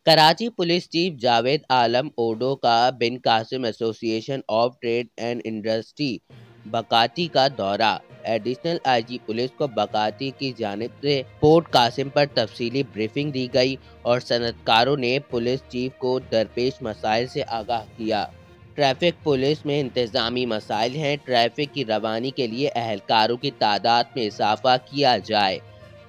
Karachi police chief Javed Alam ओडो का Bin Qasim association of trade and industry बकाती का दौरा। एडिशनल आईजी पुलिस को बकाती की जानिब से पोर्ट कासिम पर तफसीली ब्रीफिंग दी गई और सनतकारों ने पुलिस चीफ को दरपेश मसाइल से आगाह किया। ट्रैफिक पुलिस में इंतजामी मसाइल हैं, ट्रैफिक की रवानी के लिए अहलकारों की तादाद में इजाफा किया जाए।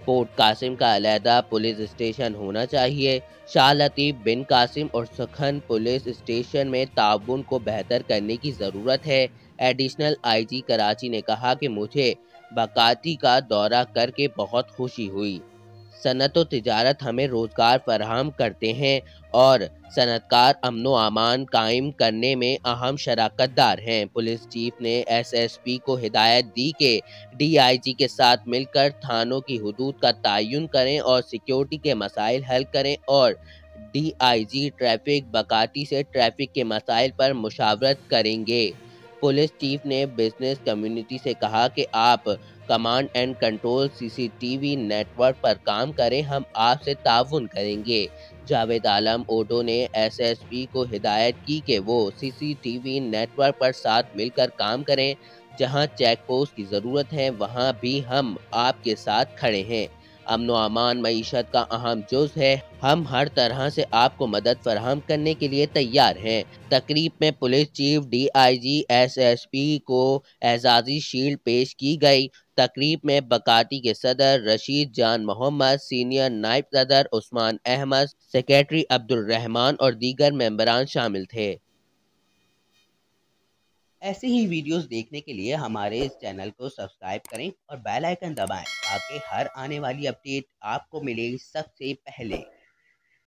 पोर्ट कासिम का अलहदा पुलिस स्टेशन होना चाहिए। शाह लतीफ बिन कासिम और सखन पुलिस स्टेशन में ताउन को बेहतर करने की ज़रूरत है। एडिशनल आईजी कराची ने कहा कि मुझे बकाती का दौरा करके बहुत खुशी हुई। सनत व तिजारत हमें रोज़गार फराहम करते हैं और सनतकार अमन व अमान कायम करने में अहम शराकतदार हैं। पुलिस चीफ ने एसएसपी को हिदायत दी कि डीआईजी के साथ मिलकर थानों की हदूद का तयन करें और सिक्योरिटी के मसाइल हल करें और डीआईजी ट्रैफिक बकाती से ट्रैफिक के मसाइल पर मुशावरत करेंगे। पुलिस चीफ ने बिजनेस कम्युनिटी से कहा कि आप command and control CCTV network पर काम करें, हम आपसे ताउन करेंगे। जावेद आलम ओडो ने एसएसपी को हिदायत की कि वो सीसीटीवी नेटवर्क पर साथ मिलकर काम करें। जहां चेक पोस्ट की ज़रूरत है वहां भी हम आपके साथ खड़े हैं। अमन व अमान मईशत का अहम जुज़ है, हम हर तरह से आपको मदद फराहम करने के लिए तैयार हैं। तकरीब में पुलिस चीफ डीआईजी एसएसपी को एजाज़ी शील्ड पेश की गई। तकरीब में बकाती के सदर रशीद जान मोहम्मद, सीनियर नायब सदर उस्मान अहमद, सेक्रेटरी अब्दुल रहमान और दीगर मेंबरान शामिल थे। ऐसे ही वीडियोस देखने के लिए हमारे इस चैनल को सब्सक्राइब करें और बेल आइकन दबाएं ताकि हर आने वाली अपडेट आपको मिले सबसे पहले।